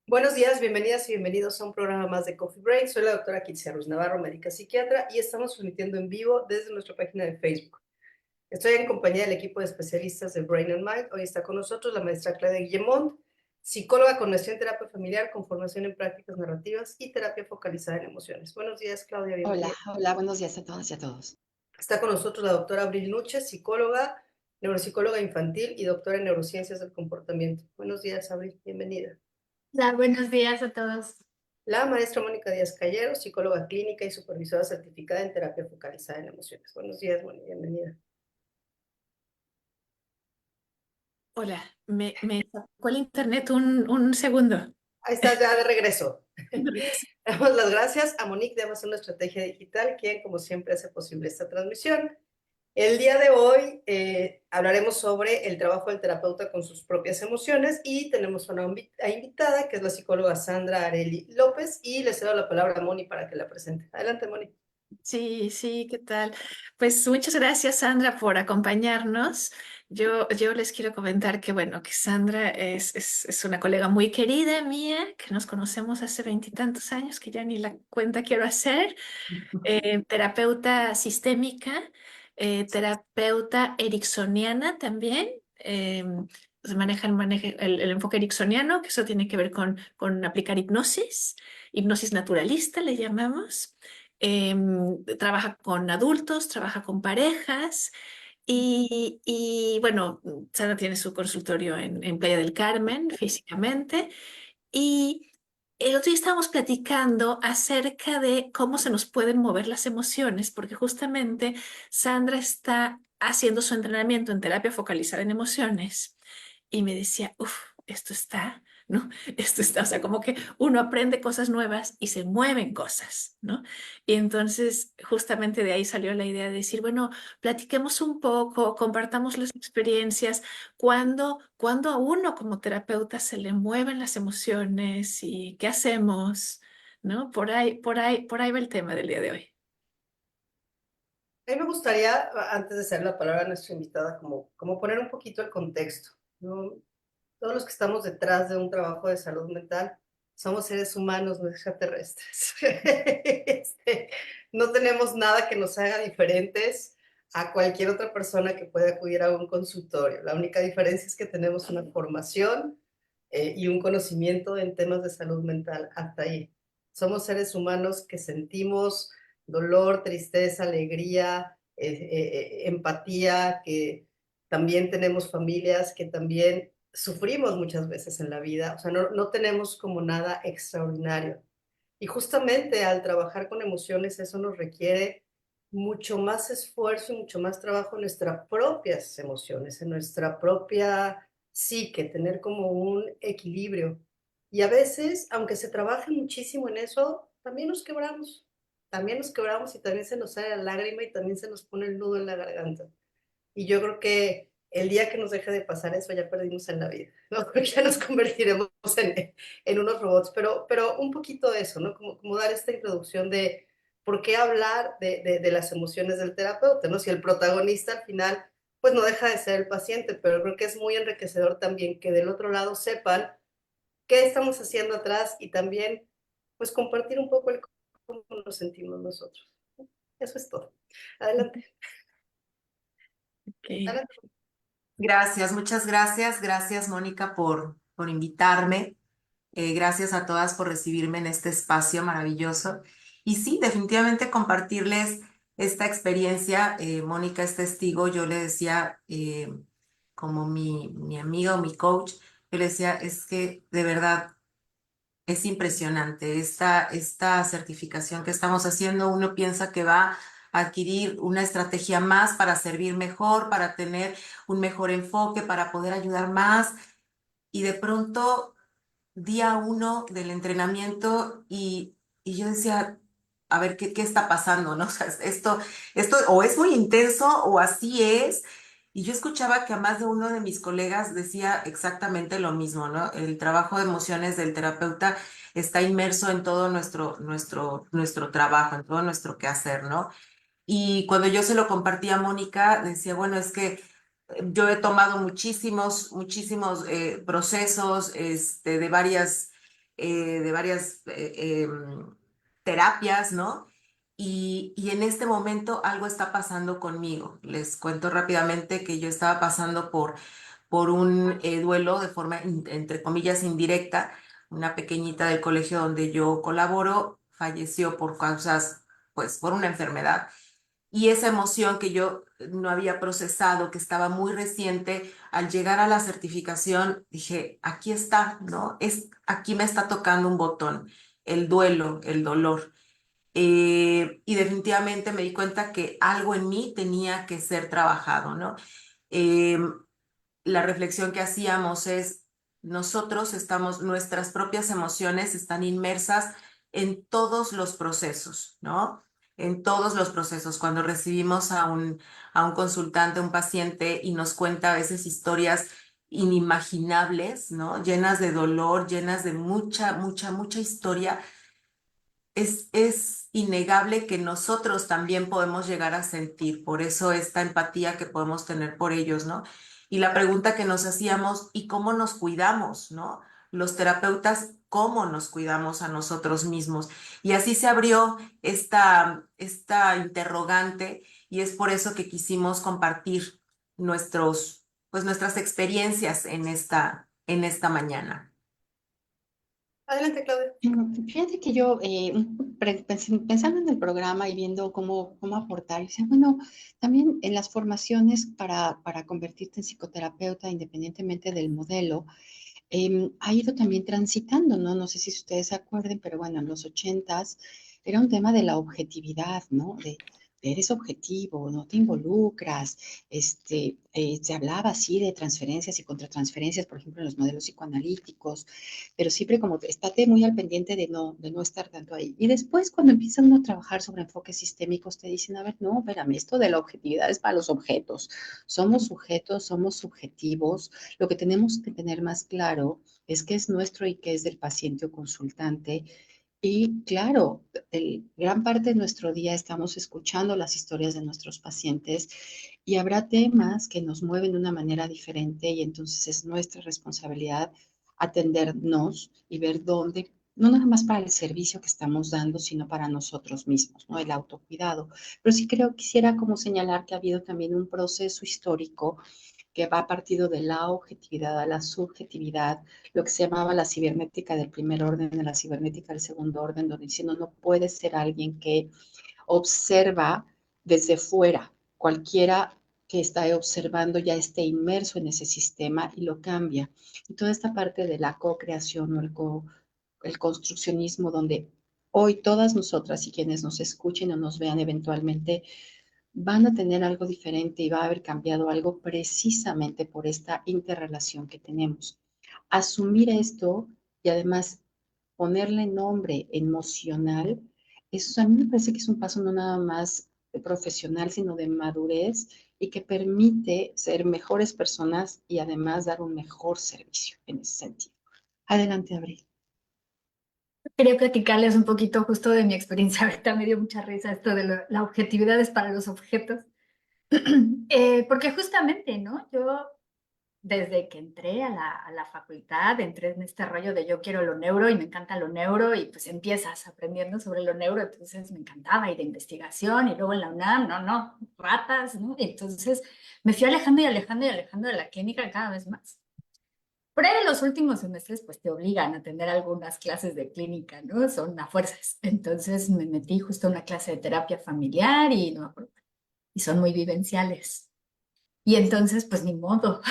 Buenos días, bienvenidas y bienvenidos a un programa más de Coffee Break. Soy la doctora Kitsia Ruz Navarro, médica psiquiatra, y estamos transmitiendo en vivo desde nuestra página de Facebook. Estoy en compañía del equipo de especialistas de Brain and Mind. Hoy está con nosotros la maestra Claudia Guillemont, psicóloga con maestría en terapia familiar, con formación en prácticas narrativas y terapia focalizada en emociones. Buenos días, Claudia, Hola, bienvenida. hola, buenos días a todas y a todos. Está con nosotros la doctora Abril Nuche, psicóloga, neuropsicóloga infantil y doctora en neurociencias del comportamiento. Buenos días, Abril, bienvenida. Hola, buenos días a todos. La maestra Mónica Díaz Callero, psicóloga clínica y supervisora certificada en terapia focalizada en emociones. Buenos días, Mónica, bienvenida. Hola, me sacó el internet un segundo. Ahí estás ya de regreso. Damos las gracias a Monique de Amazon Estrategia Digital, quien como siempre hace posible esta transmisión. El día de hoy hablaremos sobre el trabajo del terapeuta con sus propias emociones y tenemos una invitada que es la psicóloga Sandra Areli López y le cedo la palabra a Moni para que la presente. Adelante, Moni. Sí, sí, ¿qué tal? Pues muchas gracias, Sandra, por acompañarnos. Yo les quiero comentar que, bueno, que Sandra es una colega muy querida mía, que nos conocemos hace veintitantos años, que ya ni la cuenta quiero hacer. Terapeuta sistémica, terapeuta ericksoniana también. Se maneja el enfoque ericksoniano, que eso tiene que ver con aplicar hipnosis naturalista le llamamos. Trabaja con adultos, trabaja con parejas y bueno, Sara tiene su consultorio en Playa del Carmen físicamente. Y el otro día estábamos platicando acerca de cómo se nos pueden mover las emociones, porque justamente Sandra está haciendo su entrenamiento en terapia focalizada en emociones y me decía, uff, esto está, ¿no? Esto está, o sea, como que uno aprende cosas nuevas y se mueven cosas, ¿no? Y entonces justamente de ahí salió la idea de decir, bueno, platiquemos un poco, compartamos las experiencias, cuando a uno como terapeuta se le mueven las emociones y qué hacemos, ¿no? Por ahí va el tema del día de hoy. A mí me gustaría, antes de hacer la palabra a nuestra invitada, como poner un poquito el contexto, ¿no? Todos los que estamos detrás de un trabajo de salud mental somos seres humanos, no extraterrestres. No tenemos nada que nos haga diferentes a cualquier otra persona que pueda acudir a un consultorio. La única diferencia es que tenemos una formación y un conocimiento en temas de salud mental. Hasta ahí. Somos seres humanos que sentimos dolor, tristeza, alegría, empatía, que también tenemos familias, que también sufrimos muchas veces en la vida, o sea, no tenemos como nada extraordinario. Y justamente al trabajar con emociones, eso nos requiere mucho más esfuerzo y mucho más trabajo en nuestras propias emociones, en nuestra propia psique, tener como un equilibrio. Y a veces, aunque se trabaje muchísimo en eso, también nos quebramos y también se nos sale la lágrima y también se nos pone el nudo en la garganta. Y yo creo que el día que nos deje de pasar eso, ya perdimos en la vida, ¿no? Porque ya nos convertiremos en unos robots. Pero un poquito de eso, ¿no? Como dar esta introducción de por qué hablar de las emociones del terapeuta, ¿no? Si el protagonista al final, pues no deja de ser el paciente, pero creo que es muy enriquecedor también que del otro lado sepan qué estamos haciendo atrás y también, pues, compartir un poco el cómo nos sentimos nosotros. Eso es todo. Adelante. Ok. Adelante. Gracias, muchas gracias. Gracias, Mónica, por invitarme. Gracias a todas por recibirme en este espacio maravilloso. Y sí, definitivamente compartirles esta experiencia. Mónica es testigo. Yo le decía, como mi amiga o mi coach, yo le decía, es que de verdad es impresionante esta certificación que estamos haciendo. Uno piensa que va a adquirir una estrategia más para servir mejor, para tener un mejor enfoque, para poder ayudar más. Y de pronto, día uno del entrenamiento y yo decía, a ver, ¿qué está pasando? ¿No? O sea, esto o es muy intenso o así es. Y yo escuchaba que a más de uno de mis colegas decía exactamente lo mismo, ¿no? El trabajo de emociones del terapeuta está inmerso en todo nuestro trabajo, en todo nuestro quehacer, ¿no? Y cuando yo se lo compartí a Mónica, decía, bueno, es que yo he tomado muchísimos procesos de varias de varias terapias, ¿no? Y en este momento algo está pasando conmigo. Les cuento rápidamente que yo estaba pasando por un duelo de forma, entre comillas, indirecta. Una pequeñita del colegio donde yo colaboro falleció por causas, pues, por una enfermedad. Y esa emoción que yo no había procesado, que estaba muy reciente, al llegar a la certificación, dije, aquí está, ¿no? Aquí me está tocando un botón, el duelo, el dolor. Y definitivamente me di cuenta que algo en mí tenía que ser trabajado, ¿no? Eh, la reflexión que hacíamos es, nosotros estamos, nuestras propias emociones están inmersas en todos los procesos, ¿no? En todos los procesos. Cuando recibimos a un consultante, un paciente, y nos cuenta a veces historias inimaginables, ¿no? Llenas de dolor, llenas de mucha historia, es innegable que nosotros también podemos llegar a sentir, por eso esta empatía que podemos tener por ellos, ¿no? Y la pregunta que nos hacíamos, ¿y cómo nos cuidamos, no? Los terapeutas, ¿cómo nos cuidamos a nosotros mismos? Y así se abrió esta interrogante y es por eso que quisimos compartir pues nuestras experiencias en esta mañana. Adelante, Claudia. Fíjate que yo, pensando en el programa y viendo cómo aportar, decía, bueno, también en las formaciones para convertirte en psicoterapeuta, independientemente del modelo, ha ido también transitando, ¿no? No sé si ustedes se acuerden, pero bueno, en los 80s era un tema de la objetividad, ¿no? De eres objetivo, no te involucras, se hablaba así de transferencias y contratransferencias, por ejemplo, en los modelos psicoanalíticos, pero siempre como estate muy al pendiente de no estar tanto ahí. Y después, cuando empiezan uno a trabajar sobre enfoques sistémicos, te dicen, a ver, no, espérame, esto de la objetividad es para los objetos. Somos sujetos, somos subjetivos. Lo que tenemos que tener más claro es qué es nuestro y qué es del paciente o consultante. Y claro, gran parte de nuestro día estamos escuchando las historias de nuestros pacientes y habrá temas que nos mueven de una manera diferente y entonces es nuestra responsabilidad atendernos y ver dónde, no nada más para el servicio que estamos dando, sino para nosotros mismos, ¿no? El autocuidado. Pero sí quisiera como señalar que ha habido también un proceso histórico que va partido de la objetividad a la subjetividad, lo que se llamaba la cibernética del primer orden, la cibernética del segundo orden, donde diciendo no puede ser alguien que observa desde fuera, cualquiera que está observando ya esté inmerso en ese sistema y lo cambia. Y toda esta parte de la co-creación o el construccionismo, donde hoy todas nosotras y quienes nos escuchen o nos vean eventualmente van a tener algo diferente y va a haber cambiado algo precisamente por esta interrelación que tenemos. Asumir esto y además ponerle nombre emocional, eso a mí me parece que es un paso no nada más de profesional, sino de madurez y que permite ser mejores personas y además dar un mejor servicio en ese sentido. Adelante, Abril. Quería platicarles un poquito justo de mi experiencia. Ahorita me dio mucha risa esto de la objetividad es para los objetos. Porque justamente, ¿no? Yo desde que entré a la facultad, entré en este rollo de yo quiero lo neuro y me encanta lo neuro y pues empiezas aprendiendo sobre lo neuro, entonces me encantaba y de investigación y luego en la UNAM, no, ratas, ¿no? Entonces me fui alejando y alejando y alejando de la clínica cada vez más. Por ahí en los últimos semestres pues te obligan a tener algunas clases de clínica, ¿no? Son a fuerzas. Entonces me metí justo a una clase de terapia familiar y no me acuerdo, y son muy vivenciales. Y entonces, pues ni modo,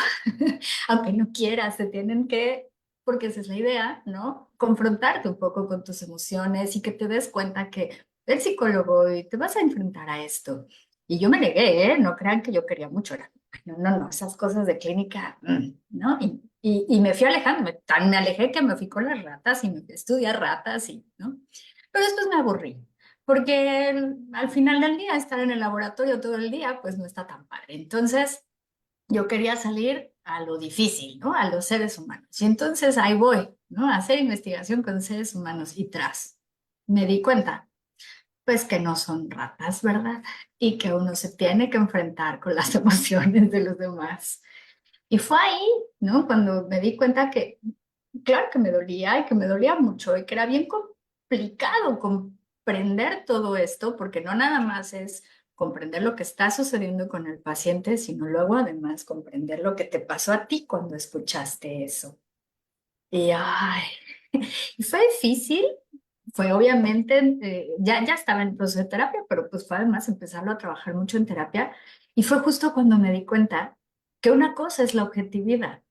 aunque no quieras, te tienen que, porque esa es la idea, ¿no? Confrontarte un poco con tus emociones y que te des cuenta que el psicólogo y te vas a enfrentar a esto. Y yo me negué, ¿eh? No crean que yo quería mucho, era, no, esas cosas de clínica, ¿no? Y me fui alejando, tan me alejé que me fui con las ratas y me fui a estudiar ratas, y, ¿no? Pero después me aburrí. Porque al final del día, estar en el laboratorio todo el día, pues no está tan padre. Entonces, yo quería salir a lo difícil, ¿no? A los seres humanos. Y entonces ahí voy, ¿no? A hacer investigación con seres humanos y tras. Me di cuenta, pues que no son ratas, ¿verdad? Y que uno se tiene que enfrentar con las emociones de los demás. Y fue ahí, ¿no? Cuando me di cuenta que claro que me dolía y que me dolía mucho y que era bien complicado comprender todo esto, porque no nada más es comprender lo que está sucediendo con el paciente, sino luego además comprender lo que te pasó a ti cuando escuchaste eso. Y, ay, y fue difícil, fue obviamente, ya estaba en proceso de terapia, pero pues fue además empezarlo a trabajar mucho en terapia. Y fue justo cuando me di cuenta que una cosa es la objetividad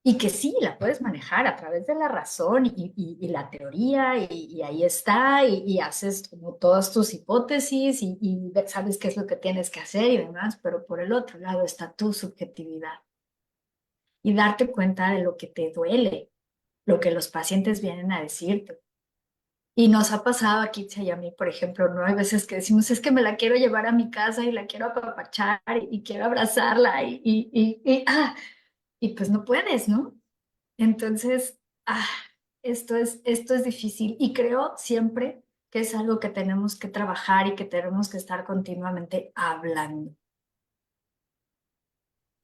y que sí, la puedes manejar a través de la razón y la teoría y ahí está y haces como todas tus hipótesis sabes qué es lo que tienes que hacer y demás, pero por el otro lado está tu subjetividad y darte cuenta de lo que te duele, lo que los pacientes vienen a decirte. Y nos ha pasado a Kitsia y a mí, por ejemplo, ¿no? Hay veces que decimos, es que me la quiero llevar a mi casa y la quiero apapachar y quiero abrazarla y pues no puedes, ¿no? Entonces, ah, esto es difícil y creo siempre que es algo que tenemos que trabajar y que tenemos que estar continuamente hablando.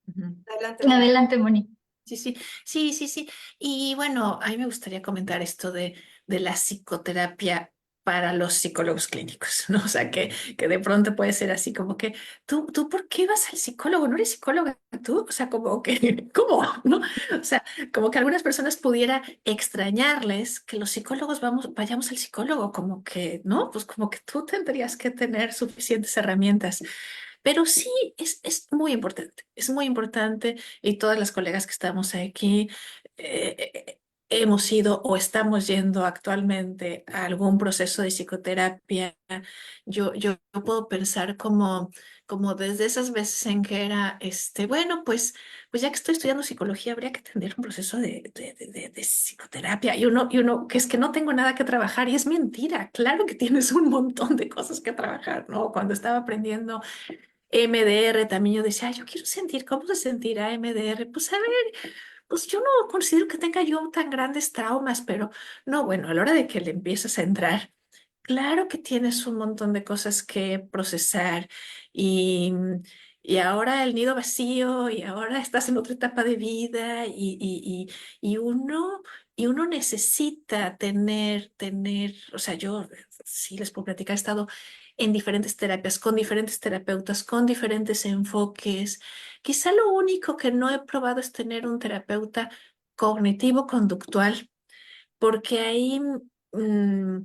Ujú. Adelante, Moni. Adelante, Moni. Sí, sí, sí, sí, sí. Y bueno, a mí me gustaría comentar esto de la psicoterapia para los psicólogos clínicos, ¿no? O sea, que de pronto puede ser así como que, ¿tú por qué vas al psicólogo? ¿No eres psicóloga tú? O sea, como que, ¿cómo? ¿No? O sea, como que algunas personas pudiera extrañarles que los psicólogos vayamos al psicólogo, como que, ¿no? Pues como que tú tendrías que tener suficientes herramientas. Pero sí, es muy importante y todas las colegas que estamos aquí hemos ido o estamos yendo actualmente a algún proceso de psicoterapia. Yo puedo pensar como desde esas veces en que era, bueno, pues ya que estoy estudiando psicología, habría que tener un proceso de psicoterapia. Y uno, que es que no tengo nada que trabajar y es mentira. Claro que tienes un montón de cosas que trabajar, ¿no? Cuando estaba aprendiendo MDR también yo decía, "Ay, yo quiero sentir, ¿cómo se sentirá MDR? Pues a ver, pues yo no considero que tenga yo tan grandes traumas, pero no, bueno, a la hora de que le empiezas a entrar, claro que tienes un montón de cosas que procesar y, y ahora el nido vacío y ahora estás en otra etapa de vida y uno necesita tener, o sea, yo sí les puedo platicar, he estado en diferentes terapias, con diferentes terapeutas, con diferentes enfoques. Quizá lo único que no he probado es tener un terapeuta cognitivo-conductual, porque mm,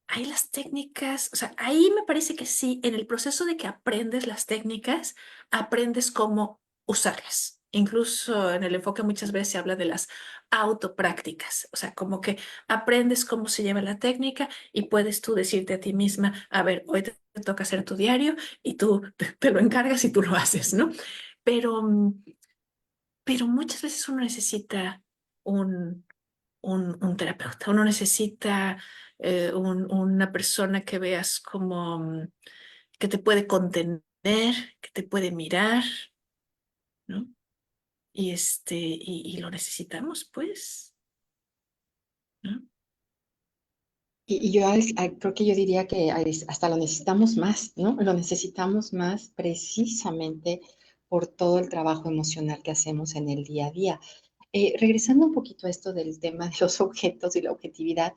ahí las técnicas, o sea, ahí me parece que sí, en el proceso de que aprendes las técnicas, aprendes cómo usarlas. Incluso en el enfoque muchas veces se habla de las autoprácticas, o sea, como que aprendes cómo se lleva la técnica y puedes tú decirte a ti misma, a ver, hoy te toca hacer tu diario y tú te lo encargas y tú lo haces, ¿no? Pero, pero muchas veces uno necesita un, un terapeuta, uno necesita una persona que veas como que te puede contener, que te puede mirar, ¿no? Y lo necesitamos, pues, ¿no? Y yo creo que yo diría que hasta lo necesitamos más, ¿no? Lo necesitamos más precisamente por todo el trabajo emocional que hacemos en el día a día. Regresando un poquito a esto del tema de los objetos y la objetividad,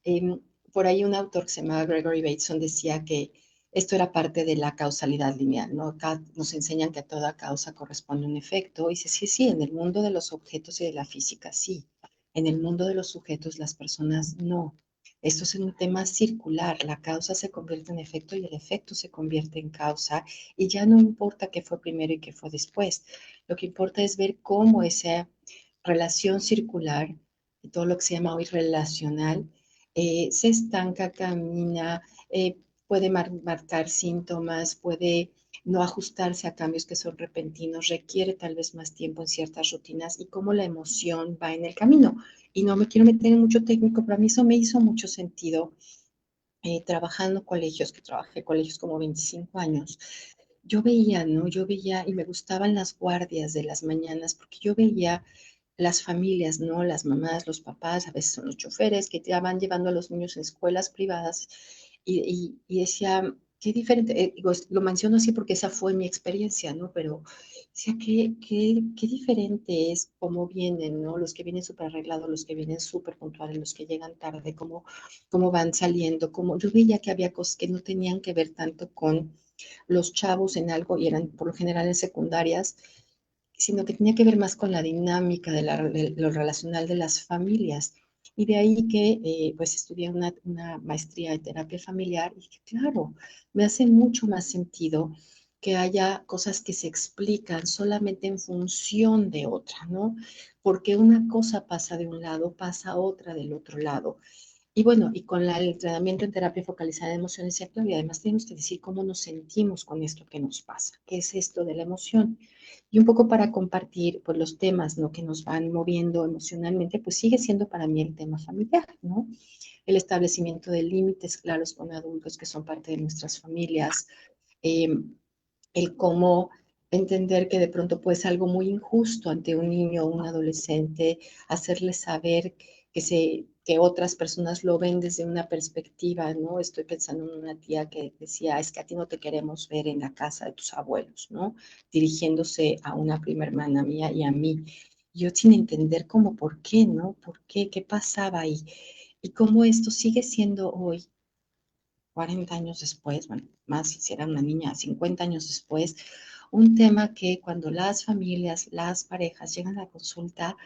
em, por ahí un autor que se llamaba Gregory Bateson decía que esto era parte de la causalidad lineal, ¿no? Acá nos enseñan que a toda causa corresponde un efecto. Y dice, sí, sí, en el mundo de los objetos y de la física, sí. En el mundo de los sujetos, las personas no. Esto es un tema circular. La causa se convierte en efecto y el efecto se convierte en causa. Y ya no importa qué fue primero y qué fue después. Lo que importa es ver cómo esa relación circular, todo lo que se llama hoy relacional, se estanca, camina, puede marcar síntomas, puede no ajustarse a cambios que son repentinos, requiere tal vez más tiempo en ciertas rutinas y cómo la emoción va en el camino. Y no me quiero meter en mucho técnico, pero a mí eso me hizo mucho sentido trabajando colegios, que trabajé colegios como 25 años. Yo veía, ¿no? Yo veía y me gustaban las guardias de las mañanas porque yo veía las familias, ¿no? Las mamás, los papás, a veces son los choferes que ya van llevando a los niños en escuelas privadas y decía, qué diferente, digo, lo menciono así porque esa fue mi experiencia, ¿no? Pero decía, qué diferente es cómo vienen, ¿no? Los que vienen súper arreglados, los que vienen súper puntuales, los que llegan tarde, cómo van saliendo, cómo yo veía que había cosas que no tenían que ver tanto con los chavos en algo y eran por lo general en secundarias, sino que tenía que ver más con la dinámica de lo relacional de las familias. Y de ahí que pues estudié una maestría de terapia familiar y que claro, me hace mucho más sentido que haya cosas que se explican solamente en función de otra, ¿no? Porque una cosa pasa de un lado, pasa otra del otro lado. Y bueno, y con el entrenamiento en terapia focalizada en emociones y claro, y además tenemos que decir cómo nos sentimos con esto que nos pasa, qué es esto de la emoción. Y un poco para compartir pues, los temas, ¿no? Que nos van moviendo emocionalmente, pues sigue siendo para mí el tema familiar, ¿no? El establecimiento de límites claros con adultos que son parte de nuestras familias, eh, el cómo entender que de pronto puede ser algo muy injusto ante un niño o un adolescente, hacerle saber que otras personas lo ven desde una perspectiva, ¿no? Estoy pensando en una tía que decía, es que a ti no te queremos ver en la casa de tus abuelos, ¿no? Dirigiéndose a una prima hermana mía y a mí. Yo sin entender cómo, por qué, ¿no? ¿Por qué? ¿Qué pasaba ahí? Y cómo esto sigue siendo hoy 40 años después, bueno, más si era una niña, 50 años después, un tema que cuando las familias, las parejas llegan a la consulta,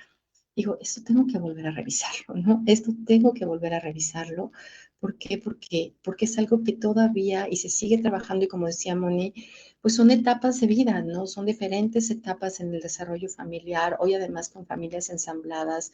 digo, esto tengo que volver a revisarlo, ¿no? Esto tengo que volver a revisarlo. ¿Por qué? Porque es algo que todavía y se sigue trabajando y como decía Moni, pues son etapas de vida, ¿no? Son diferentes etapas en el desarrollo familiar, hoy además con familias ensambladas,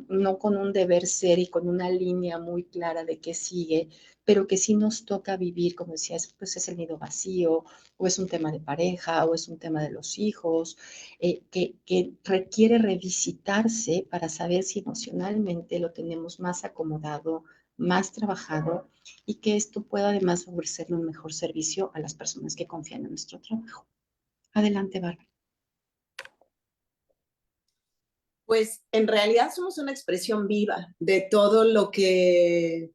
no con un deber ser y con una línea muy clara de qué sigue, pero que sí nos toca vivir, como decías, pues es el nido vacío, o es un tema de pareja, o es un tema de los hijos, que requiere revisitarse para saber si emocionalmente lo tenemos más acomodado, más trabajado y que esto pueda además ofrecerle un mejor servicio a las personas que confían en nuestro trabajo. Adelante, Bárbara. Pues en realidad somos una expresión viva de todo lo que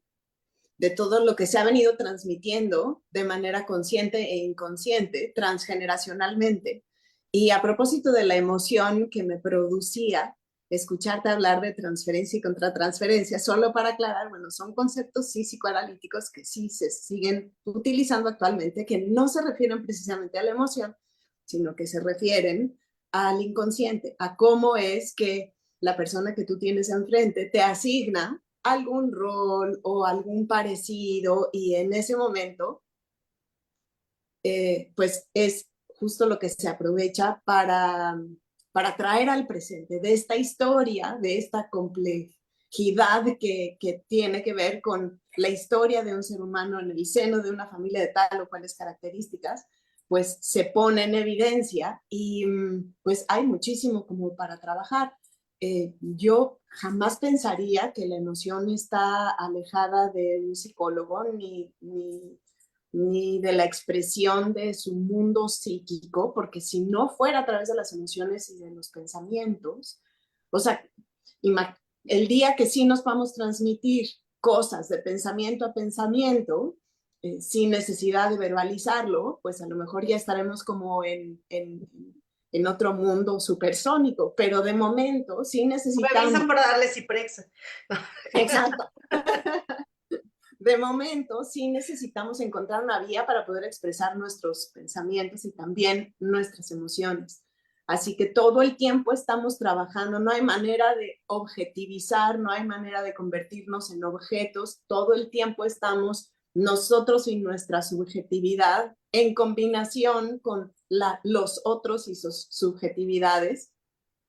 se ha venido transmitiendo de manera consciente e inconsciente, transgeneracionalmente. Y a propósito de la emoción que me producía escucharte hablar de transferencia y contratransferencia, solo para aclarar, bueno, son conceptos sí psicoanalíticos que sí se siguen utilizando actualmente, que no se refieren precisamente a la emoción, sino que se refieren al inconsciente, a cómo es que la persona que tú tienes enfrente te asigna algún rol o algún parecido y en ese momento, pues es justo lo que se aprovecha para traer al presente de esta historia, de esta complejidad que tiene que ver con la historia de un ser humano en el seno de una familia de tal o cuales características, pues se pone en evidencia y pues hay muchísimo como para trabajar. Yo jamás pensaría que la emoción está alejada de un psicólogo ni de la expresión de su mundo psíquico, porque si no fuera a través de las emociones y de los pensamientos, o sea, el día que sí nos vamos a transmitir cosas de pensamiento a pensamiento, sin necesidad de verbalizarlo, pues a lo mejor ya estaremos como en otro mundo supersónico, pero de momento sí Me necesitamos... avisan para darle Ciprexa. Exacto. De momento sí necesitamos encontrar una vía para poder expresar nuestros pensamientos y también nuestras emociones. Así que todo el tiempo estamos trabajando, no hay manera de objetivizar, no hay manera de convertirnos en objetos, todo el tiempo estamos nosotros y nuestra subjetividad en combinación con los otros y sus subjetividades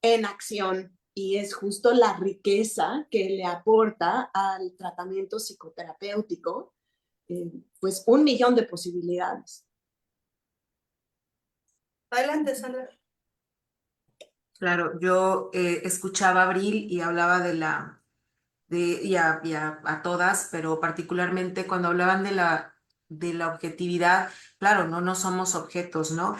en acción y es justo la riqueza que le aporta al tratamiento psicoterapéutico, pues 1 millón de posibilidades. Adelante, Sandra. Claro, yo escuchaba a Abril y hablaba a todas, pero particularmente cuando hablaban de la objetividad, claro, no somos objetos, ¿no?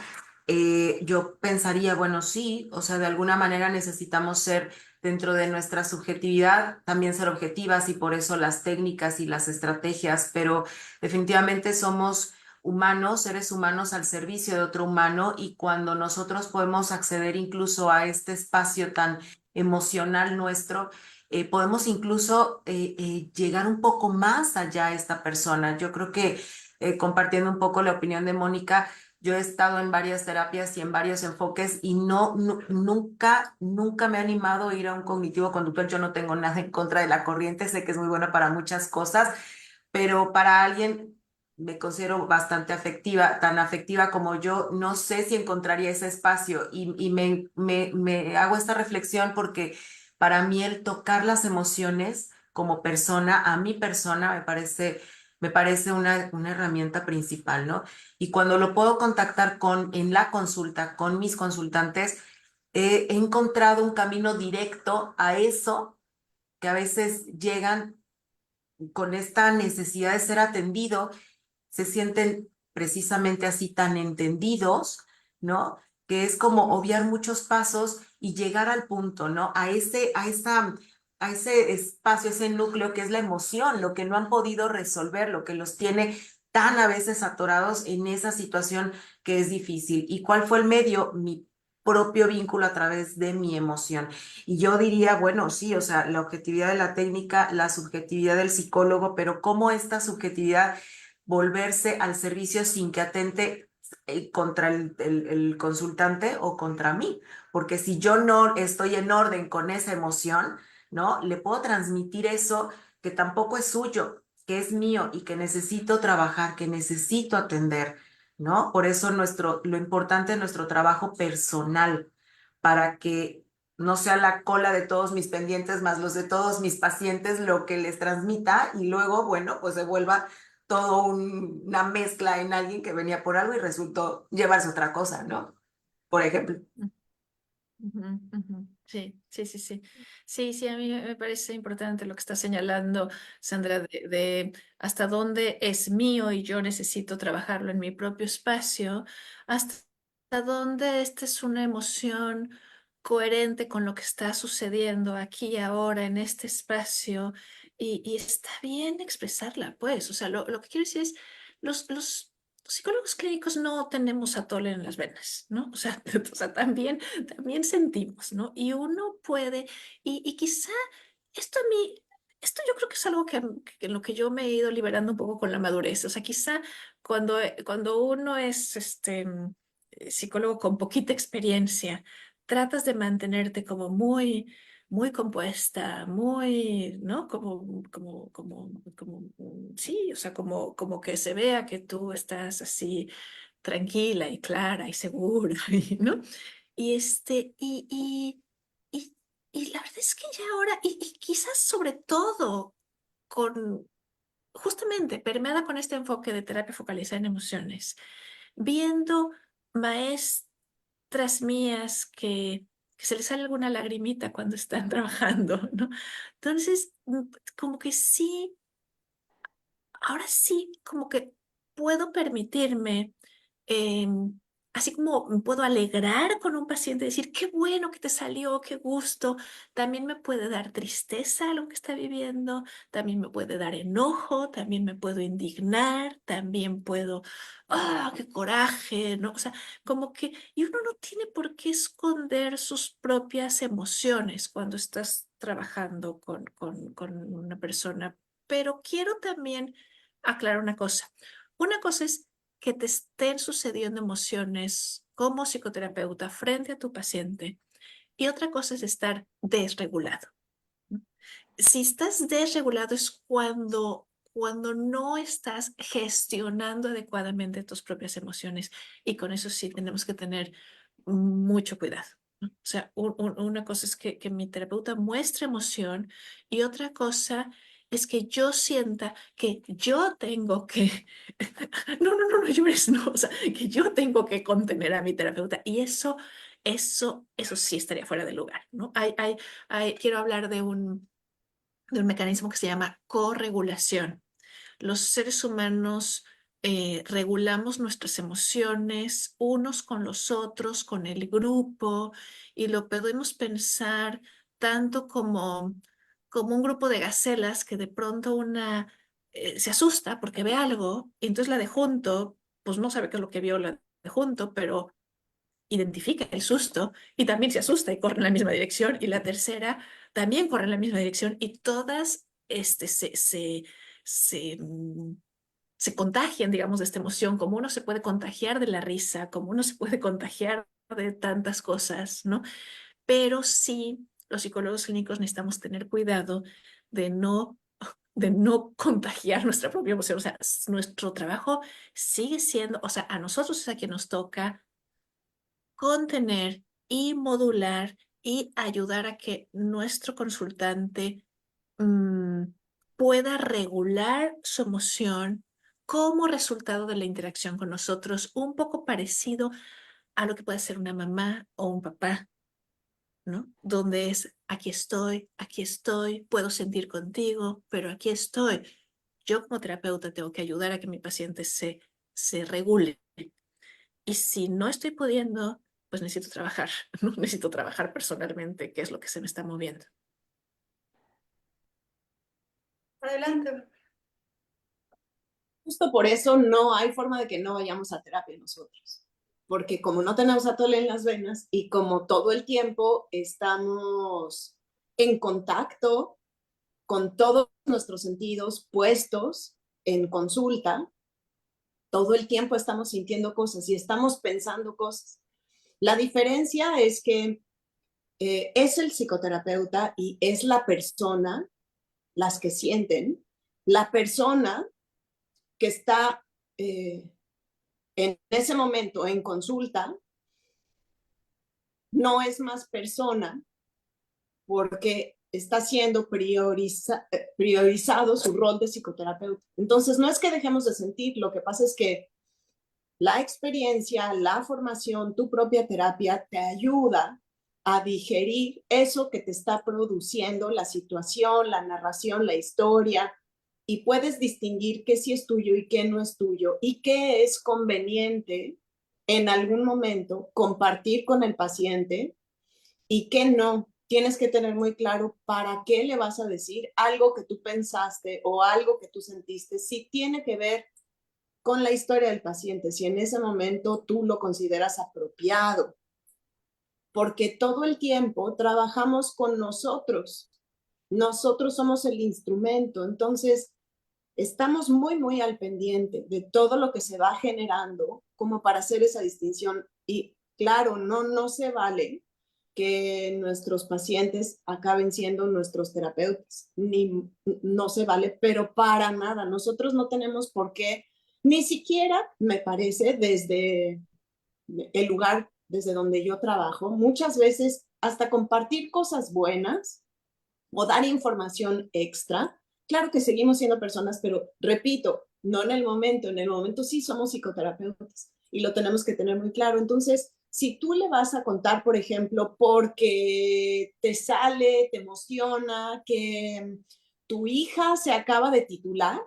Yo pensaría, bueno, sí, o sea, de alguna manera necesitamos ser dentro de nuestra subjetividad, también ser objetivas y por eso las técnicas y las estrategias, pero definitivamente somos humanos, seres humanos al servicio de otro humano, y cuando nosotros podemos acceder incluso a este espacio tan emocional nuestro, podemos incluso llegar un poco más allá a esta persona. Yo creo que compartiendo un poco la opinión de Mónica, yo he estado en varias terapias y en varios enfoques y nunca me he animado a ir a un cognitivo conductual. Yo no tengo nada en contra de la corriente, sé que es muy buena para muchas cosas, pero para alguien me considero bastante afectiva, tan afectiva como yo, no sé si encontraría ese espacio y me hago esta reflexión porque para mí el tocar las emociones como persona, a mi persona, me parece una herramienta principal, ¿no? Y cuando lo puedo contactar en la consulta con mis consultantes, he encontrado un camino directo a eso que a veces llegan con esta necesidad de ser atendido, se sienten precisamente así tan entendidos, ¿no? Que es como obviar muchos pasos y llegar al punto, ¿no? A ese espacio, ese núcleo que es la emoción, lo que no han podido resolver, lo que los tiene tan a veces atorados en esa situación que es difícil. ¿Y cuál fue el medio? Mi propio vínculo a través de mi emoción. Y yo diría, bueno, sí, o sea, la objetividad de la técnica, la subjetividad del psicólogo, pero cómo esta subjetividad volverse al servicio sin que atente contra el consultante o contra mí, porque si yo no estoy en orden con esa emoción, ¿no? Le puedo transmitir eso que tampoco es suyo, que es mío y que necesito trabajar, que necesito atender, ¿no? Por eso lo importante es nuestro trabajo personal, para que no sea la cola de todos mis pendientes más los de todos mis pacientes lo que les transmita y luego, bueno, pues se vuelva todo una mezcla en alguien que venía por algo y resultó llevarse otra cosa, ¿no? Por ejemplo. Ujú, ujú. Sí, sí, sí, sí. Sí, sí, a mí me parece importante lo que está señalando Sandra de hasta dónde es mío y yo necesito trabajarlo en mi propio espacio, hasta dónde esta es una emoción coherente con lo que está sucediendo aquí y ahora en este espacio y está bien expresarla, pues, o sea, lo que quiero decir es, los psicólogos clínicos no tenemos atole en las venas, ¿no? O sea, o sea, también sentimos, ¿no? Y uno puede, y quizá esto a mí, esto yo creo que es algo que en lo que yo me he ido liberando un poco con la madurez. O sea, quizá cuando uno es psicólogo con poquita experiencia, tratas de mantenerte como muy compuesta, muy, ¿no? Sí, o sea, como que se vea que tú estás así tranquila y clara y segura, ¿no? Y y, y la verdad es que ya ahora, y quizás sobre todo con, justamente permeada con este enfoque de terapia focalizada en emociones, viendo maestras mías que se les sale alguna lagrimita cuando están trabajando, ¿no? Entonces, como que sí, ahora sí, como que puedo permitirme, así como me puedo alegrar con un paciente, decir, qué bueno que te salió, qué gusto. También me puede dar tristeza lo que está viviendo, también me puede dar enojo, también me puedo indignar, también puedo, qué coraje, ¿no? O sea, como que, y uno no tiene por qué esconder sus propias emociones cuando estás trabajando con una persona, pero quiero también aclarar una cosa. Una cosa es que te estén sucediendo emociones como psicoterapeuta frente a tu paciente y otra cosa es estar desregulado. Si estás desregulado es cuando no estás gestionando adecuadamente tus propias emociones y con eso sí tenemos que tener mucho cuidado, ¿no? O sea, una cosa es que mi terapeuta muestre emoción y otra cosa es que yo sienta que yo tengo que, no llores, no, o sea, que yo tengo que contener a mi terapeuta y eso sí estaría fuera de lugar, ¿no? Quiero hablar de un mecanismo que se llama corregulación. Los seres humanos regulamos nuestras emociones unos con los otros, con el grupo, y lo podemos pensar tanto como un grupo de gacelas que de pronto una se asusta porque ve algo, y entonces la de junto pues no sabe qué es lo que vio la de junto, pero identifica el susto y también se asusta y corre en la misma dirección. Y la tercera también corre en la misma dirección y todas se contagian, digamos, de esta emoción, como uno se puede contagiar de la risa, como uno se puede contagiar de tantas cosas, ¿no? Pero sí, los psicólogos clínicos necesitamos tener cuidado de no contagiar nuestra propia emoción. O sea, nuestro trabajo sigue siendo, o sea, a nosotros es a quien nos toca contener y modular y ayudar a que nuestro consultante mm, pueda regular su emoción como resultado de la interacción con nosotros, un poco parecido a lo que puede ser una mamá o un papá, ¿no? Donde es, aquí estoy, puedo sentir contigo, pero aquí estoy. Yo como terapeuta tengo que ayudar a que mi paciente se regule. Y si no estoy pudiendo, pues necesito trabajar, ¿no? Necesito trabajar personalmente, qué es lo que se me está moviendo. Adelante. Justo por eso no hay forma de que no vayamos a terapia nosotros, porque como no tenemos atole en las venas y como todo el tiempo estamos en contacto con todos nuestros sentidos puestos en consulta, todo el tiempo estamos sintiendo cosas y estamos pensando cosas. La diferencia es que es el psicoterapeuta y es la persona las que sienten, la persona que está en ese momento en consulta no es más persona porque está siendo priorizado su rol de psicoterapeuta. Entonces, no es que dejemos de sentir, lo que pasa es que la experiencia, la formación, tu propia terapia te ayuda a digerir eso que te está produciendo la situación, la narración, la historia, y puedes distinguir qué sí es tuyo y qué no es tuyo, y qué es conveniente en algún momento compartir con el paciente y qué no. Tienes que tener muy claro para qué le vas a decir algo que tú pensaste o algo que tú sentiste, si tiene que ver con la historia del paciente, si en ese momento tú lo consideras apropiado, porque todo el tiempo trabajamos con nosotros. Nosotros somos el instrumento, entonces estamos muy, muy al pendiente de todo lo que se va generando como para hacer esa distinción. Y claro, no se vale que nuestros pacientes acaben siendo nuestros terapeutas, ni no se vale, pero para nada. Nosotros no tenemos por qué, ni siquiera, me parece, desde el lugar desde donde yo trabajo, muchas veces hasta compartir cosas buenas o dar información extra. Claro que seguimos siendo personas, pero repito, no en el momento sí somos psicoterapeutas y lo tenemos que tener muy claro. Entonces, si tú le vas a contar, por ejemplo, porque te sale, te emociona que tu hija se acaba de titular,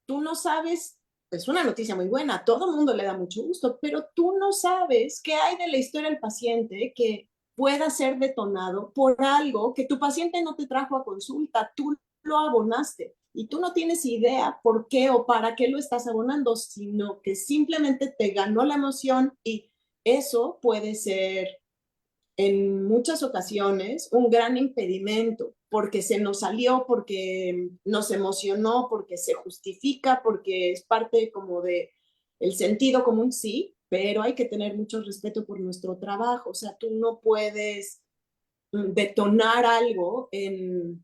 tú no sabes, es una noticia muy buena, a todo mundo le da mucho gusto, pero tú no sabes qué hay de la historia del paciente que pueda ser detonado por algo que tu paciente no te trajo a consulta, tú lo abonaste y tú no tienes idea por qué o para qué lo estás abonando, sino que simplemente te ganó la emoción y eso puede ser en muchas ocasiones un gran impedimento porque se nos salió, porque nos emocionó, porque se justifica, porque es parte como de el sentido común, sí, pero hay que tener mucho respeto por nuestro trabajo. O sea, tú no puedes detonar algo en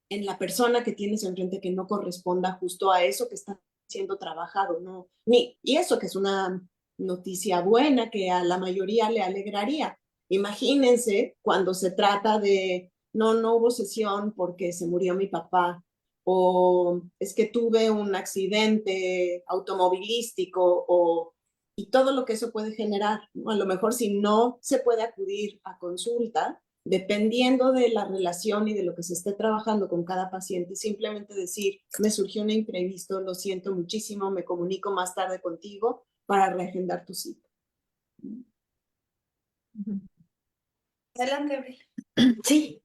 la persona que tienes enfrente que no corresponda justo a eso que está siendo trabajado, ¿no? Y eso que es una noticia buena que a la mayoría le alegraría. Imagínense cuando se trata de, no hubo sesión porque se murió mi papá, o es que tuve un accidente automovilístico, y todo lo que eso puede generar, ¿no? A lo mejor si no se puede acudir a consulta, dependiendo de la relación y de lo que se esté trabajando con cada paciente, simplemente decir, me surgió un imprevisto, lo siento muchísimo, me comunico más tarde contigo para reagendar tu cita. Adelante, Abril. Sí.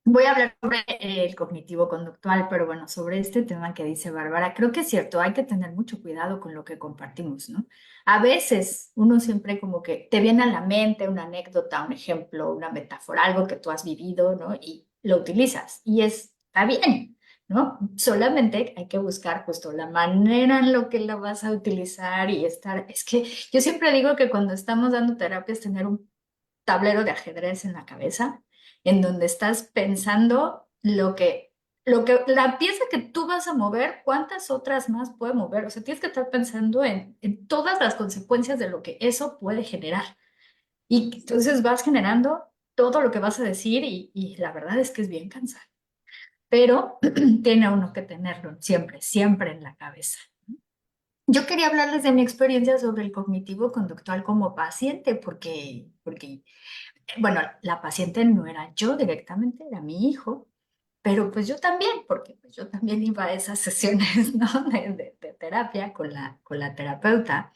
Voy a hablar sobre el cognitivo conductual, pero bueno, sobre este tema que dice Bárbara, creo que es cierto, hay que tener mucho cuidado con lo que compartimos, ¿no? A veces uno siempre como que te viene a la mente una anécdota, un ejemplo, una metáfora, algo que tú has vivido, ¿no? Y lo utilizas y está bien, ¿no? Solamente hay que buscar justo la manera en lo que la vas a utilizar y estar, es que yo siempre digo que cuando estamos dando terapias, tener un tablero de ajedrez en la cabeza, en donde estás pensando la pieza que tú vas a mover, cuántas otras más puede mover. O sea, tienes que estar pensando en todas las consecuencias de lo que eso puede generar. Y entonces vas generando todo lo que vas a decir y la verdad es que es bien cansado. Pero tiene uno que tenerlo siempre, siempre en la cabeza. Yo quería hablarles de mi experiencia sobre el cognitivo conductual como paciente, porque bueno, la paciente no era yo directamente, era mi hijo, pero pues yo también, porque pues yo también iba a esas sesiones, ¿no? de terapia con la terapeuta.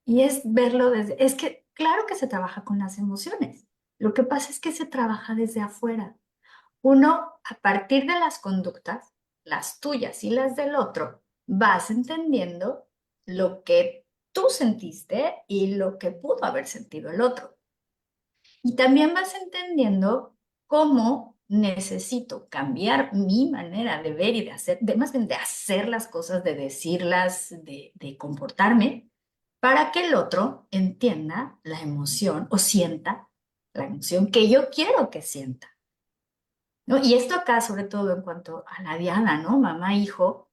Y es verlo desde, es que claro que se trabaja con las emociones. Lo que pasa es que se trabaja desde afuera. Uno, a partir de las conductas, las tuyas y las del otro, vas entendiendo lo que tú sentiste y lo que pudo haber sentido el otro. Y también vas entendiendo cómo necesito cambiar mi manera de ver y de hacer, de más bien de hacer las cosas, de decirlas, de comportarme, para que el otro entienda la emoción o sienta la emoción que yo quiero que sienta, ¿no? Y esto acá, sobre todo en cuanto a la diada, ¿no? Mamá, hijo,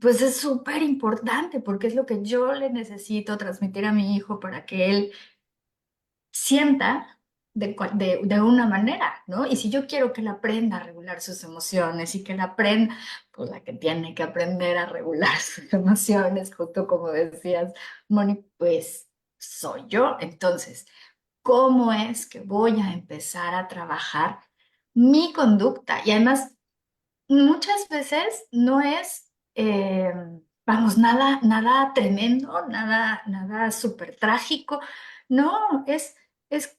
pues es súper importante porque es lo que yo le necesito transmitir a mi hijo para que él sienta de una manera, ¿no? Y si yo quiero que él aprenda a regular sus emociones y que él aprenda, pues la que tiene que aprender a regular sus emociones, justo como decías, Moni, pues soy yo. Entonces, ¿cómo es que voy a empezar a trabajar mi conducta? Y además, muchas veces no es, vamos, nada tremendo, nada súper trágico. No, es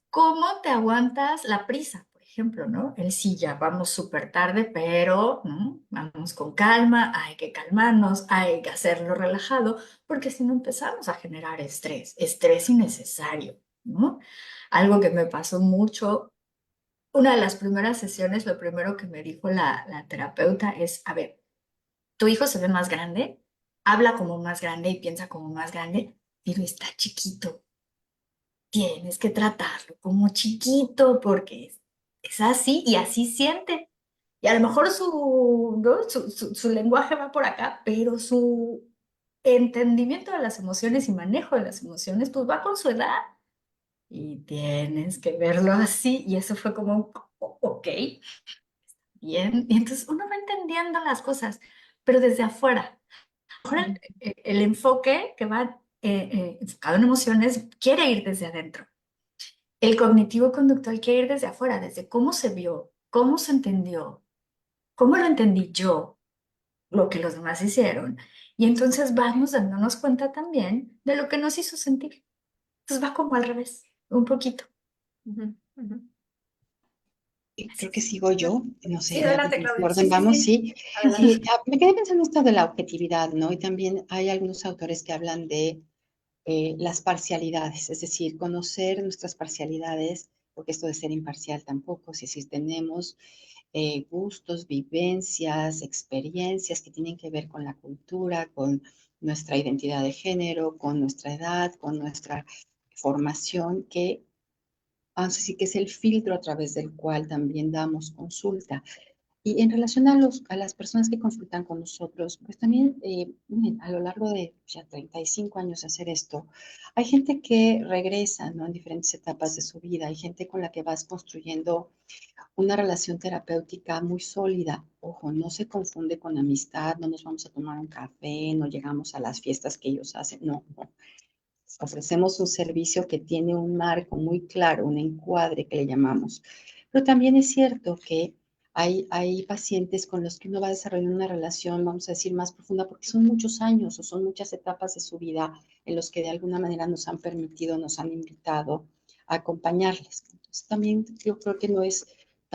cómo te aguantas la prisa, por ejemplo, ¿no? El sí, ya vamos súper tarde, pero ¿no? Vamos con calma, hay que calmarnos, hay que hacerlo relajado, porque si no empezamos a generar estrés innecesario, ¿no? Algo que me pasó mucho una de las primeras sesiones, lo primero que me dijo la terapeuta es, a ver, tu hijo se ve más grande, habla como más grande y piensa como más grande, pero está chiquito. Tienes que tratarlo como chiquito porque es así y así siente. Y a lo mejor ¿no? Su lenguaje va por acá, pero su entendimiento de las emociones y manejo de las emociones, pues va con su edad. Y tienes que verlo así. Y eso fue como, ok, bien. Y entonces uno va entendiendo las cosas, pero desde afuera. Ahora el enfoque que va enfocado en emociones quiere ir desde adentro. El cognitivo conductual quiere ir desde afuera, desde cómo se vio, cómo se entendió, cómo lo entendí yo, lo que los demás hicieron. Y entonces vamos dándonos cuenta también de lo que nos hizo sentir. Entonces va como al revés, un poquito. Ujú, ujú. Creo que sigo yo, no Sí, sé, adelante, en qué Claudia. orden Sí, sí, vamos, sí. sí. Adelante. Me quedé pensando esto de la objetividad, ¿no? Y también hay algunos autores que hablan de las parcialidades, es decir, conocer nuestras parcialidades, porque esto de ser imparcial tampoco, es decir, tenemos gustos, vivencias, experiencias que tienen que ver con la cultura, con nuestra identidad de género, con nuestra edad, con nuestra formación, que así que es el filtro a través del cual también damos consulta. Y en relación a las personas que consultan con nosotros, pues también miren, a lo largo de ya 35 años de hacer esto, hay gente que regresa, ¿no? En diferentes etapas de su vida, hay gente con la que vas construyendo una relación terapéutica muy sólida. Ojo, no se confunde con amistad, no nos vamos a tomar un café, no llegamos a las fiestas que ellos hacen, no, no. Ofrecemos un servicio que tiene un marco muy claro, un encuadre que le llamamos. Pero también es cierto que hay pacientes con los que uno va desarrollando una relación, vamos a decir, más profunda, porque son muchos años o son muchas etapas de su vida en los que de alguna manera nos han permitido, nos han invitado a acompañarles. Entonces, también yo creo que no es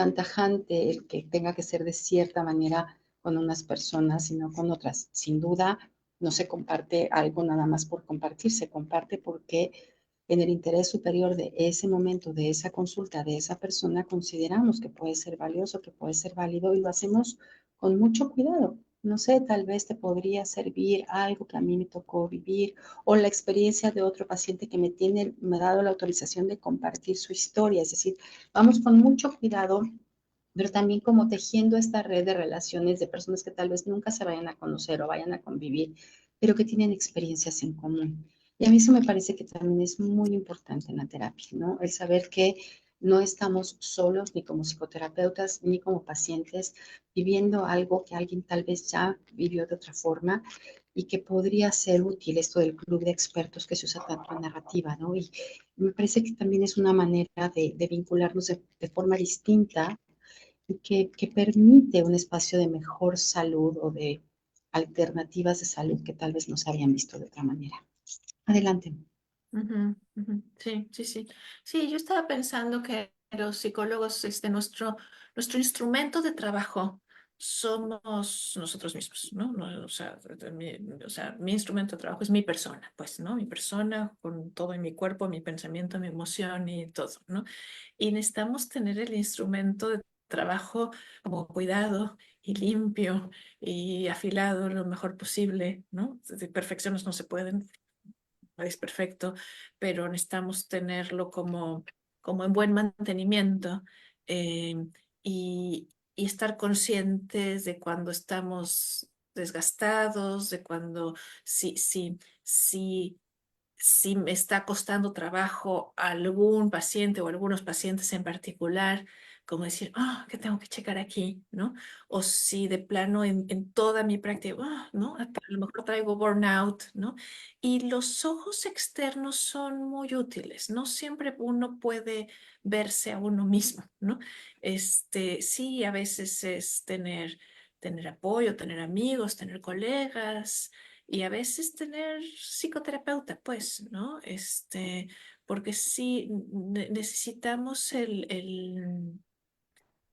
tan tajante el que tenga que ser de cierta manera con unas personas, sino con otras. Sin duda, no se comparte algo nada más por compartir, se comparte porque en el interés superior de ese momento, de esa consulta, de esa persona, consideramos que puede ser valioso, que puede ser válido y lo hacemos con mucho cuidado. No sé, tal vez te podría servir algo que a mí me tocó vivir o la experiencia de otro paciente que me ha dado la autorización de compartir su historia. Es decir, vamos con mucho cuidado, pero también como tejiendo esta red de relaciones de personas que tal vez nunca se vayan a conocer o vayan a convivir, pero que tienen experiencias en común. Y a mí eso me parece que también es muy importante en la terapia, ¿no? El saber que no estamos solos ni como psicoterapeutas ni como pacientes viviendo algo que alguien tal vez ya vivió de otra forma y que podría ser útil esto del club de expertos que se usa tanto en narrativa, ¿no? Y me parece que también es una manera de vincularnos de forma distinta y que permite un espacio de mejor salud o de alternativas de salud que tal vez no se habían visto de otra manera. Adelante. Ujú, ujú. Sí, sí, sí. Sí, yo estaba pensando que los psicólogos, nuestro instrumento de trabajo somos nosotros mismos, ¿no? O sea, mi instrumento de trabajo es mi persona, pues, ¿no? Mi persona con todo en mi cuerpo, mi pensamiento, mi emoción y todo, ¿no? Y necesitamos tener el instrumento de trabajo como cuidado y limpio y afilado lo mejor posible, ¿no? De perfecciones no se pueden, es perfecto, pero necesitamos tenerlo como en buen mantenimiento, eh, y estar conscientes de cuando estamos desgastados, de cuando si me está costando trabajo a algún paciente o algunos pacientes en particular, como decir, ¿qué tengo que checar aquí? ¿No? O si de plano en toda mi práctica, ¿no? A lo mejor traigo burnout, ¿no? Y los ojos externos son muy útiles, no siempre uno puede verse a uno mismo, ¿no? Sí, a veces es tener apoyo, tener amigos, tener colegas, y a veces tener psicoterapeuta, pues, ¿no? Porque sí necesitamos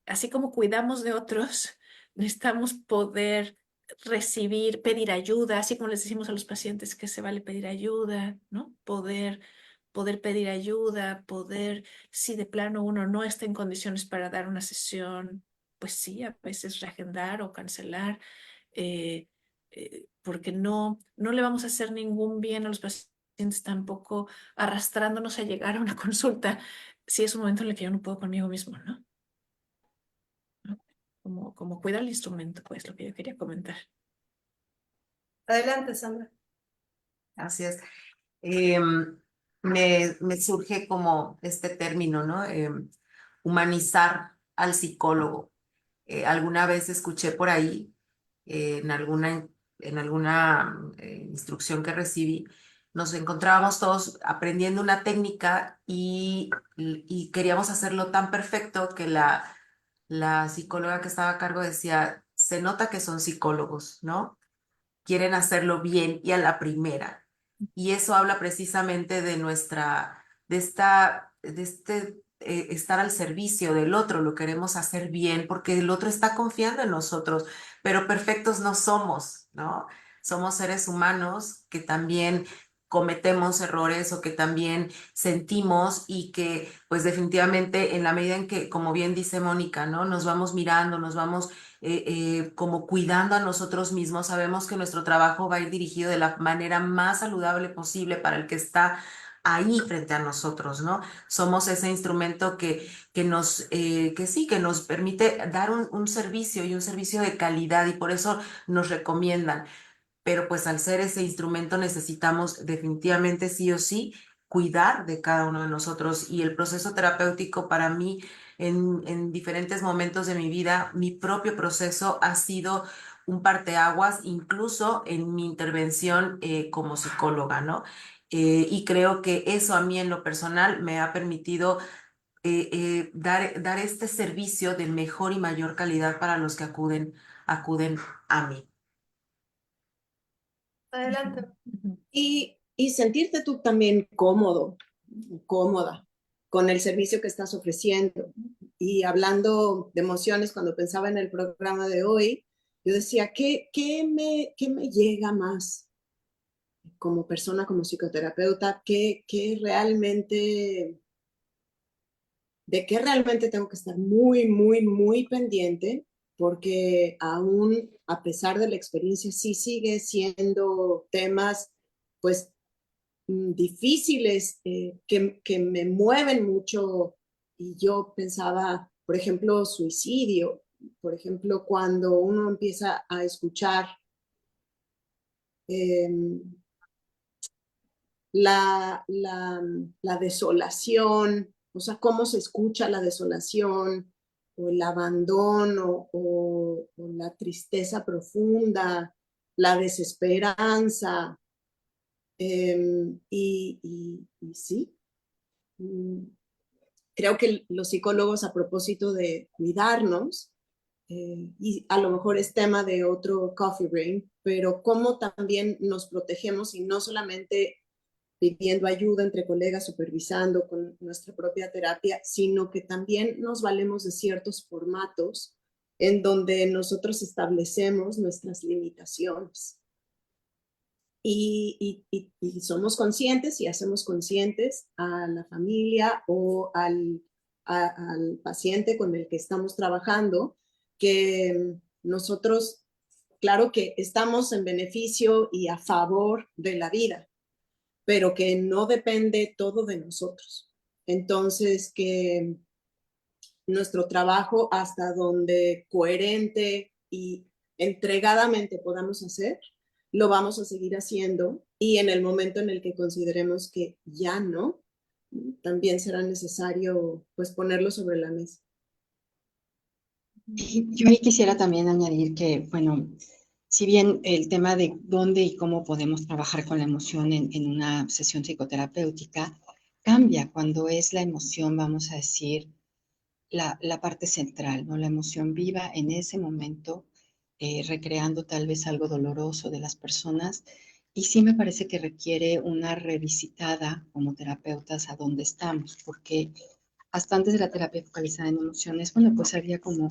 así como cuidamos de otros, necesitamos poder recibir, pedir ayuda, así como les decimos a los pacientes que se vale pedir ayuda, ¿no? Poder pedir ayuda, si de plano uno no está en condiciones para dar una sesión, pues sí, a veces reagendar o cancelar, eh, porque no le vamos a hacer ningún bien a los pacientes tampoco arrastrándonos a llegar a una consulta si es un momento en el que yo no puedo conmigo mismo, ¿no? Como cuidar el instrumento, pues lo que yo quería comentar. Adelante, Sandra. Gracias. Me surge como este término, ¿no? Humanizar al psicólogo. Alguna vez escuché por ahí, en alguna instrucción que recibí, nos encontrábamos todos aprendiendo una técnica y queríamos hacerlo tan perfecto que la psicóloga que estaba a cargo decía, se nota que son psicólogos, ¿no? Quieren hacerlo bien y a la primera. Y eso habla precisamente de estar al servicio del otro, lo queremos hacer bien porque el otro está confiando en nosotros, pero perfectos no somos, ¿no? Somos seres humanos que también cometemos errores o que también sentimos y que pues definitivamente en la medida en que, como bien dice Mónica, ¿no? Nos vamos mirando, nos vamos como cuidando a nosotros mismos, sabemos que nuestro trabajo va a ir dirigido de la manera más saludable posible para el que está ahí frente a nosotros, ¿no? Somos ese instrumento que nos permite dar un servicio y un servicio de calidad y por eso nos recomiendan. Pero pues al ser ese instrumento necesitamos definitivamente sí o sí cuidar de cada uno de nosotros y el proceso terapéutico para mí en diferentes momentos de mi vida, mi propio proceso ha sido un parteaguas incluso en mi intervención como psicóloga, ¿no? Y creo que eso a mí en lo personal me ha permitido dar este servicio de mejor y mayor calidad para los que acuden a mí. Adelante. Ujú. Y sentirte tú también cómodo, cómoda con el servicio que estás ofreciendo. y hablando de emociones, cuando pensaba en el programa de hoy, yo decía, qué me llega más como persona, como psicoterapeuta? ¿Qué realmente, de qué realmente tengo que estar muy, muy, muy pendiente? Porque aún a pesar de la experiencia, sí sigue siendo temas, pues, difíciles, que me mueven mucho. Y yo pensaba, por ejemplo, suicidio. Por ejemplo, cuando uno empieza a escuchar eh, la desolación, o sea, cómo se escucha la desolación o el abandono o la tristeza profunda, la desesperanza. Y sí, mm, creo que los psicólogos, a propósito de cuidarnos, y a lo mejor es tema de otro coffee break, pero cómo también nos protegemos y no solamente pidiendo ayuda entre colegas, supervisando con nuestra propia terapia, sino que también nos valemos de ciertos formatos en donde nosotros establecemos nuestras limitaciones. Y somos conscientes y hacemos conscientes a la familia o al paciente con el que estamos trabajando que nosotros, claro que estamos en beneficio y a favor de la vida, pero que no depende todo de nosotros. Entonces, que nuestro trabajo, hasta donde coherente y entregadamente podamos hacer, lo vamos a seguir haciendo, y en el momento en el que consideremos que ya no, también será necesario, pues, ponerlo sobre la mesa. Y yo ahí quisiera también añadir que, bueno, si bien el tema de dónde y cómo podemos trabajar con la emoción en una sesión psicoterapéutica cambia cuando es la emoción, vamos a decir, la parte central, ¿no? La emoción viva en ese momento, recreando tal vez algo doloroso de las personas. Y sí me parece que requiere una revisitada como terapeutas a dónde estamos, porque hasta antes de la terapia focalizada en emociones, bueno, pues había como,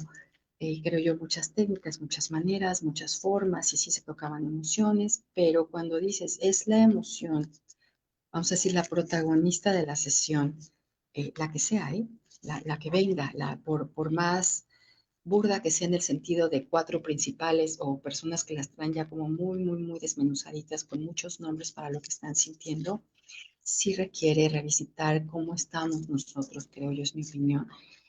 creo yo, muchas técnicas, muchas maneras, muchas formas, y sí se tocaban emociones, pero cuando dices, es la emoción, vamos a decir, la protagonista de la sesión, la que sea, la que venga, por más burda que sea en el sentido de cuatro principales o personas que las traen ya como muy, muy, muy desmenuzaditas con muchos nombres para lo que están sintiendo, sí requiere revisitar cómo estamos nosotros, creo yo, es mi opinión,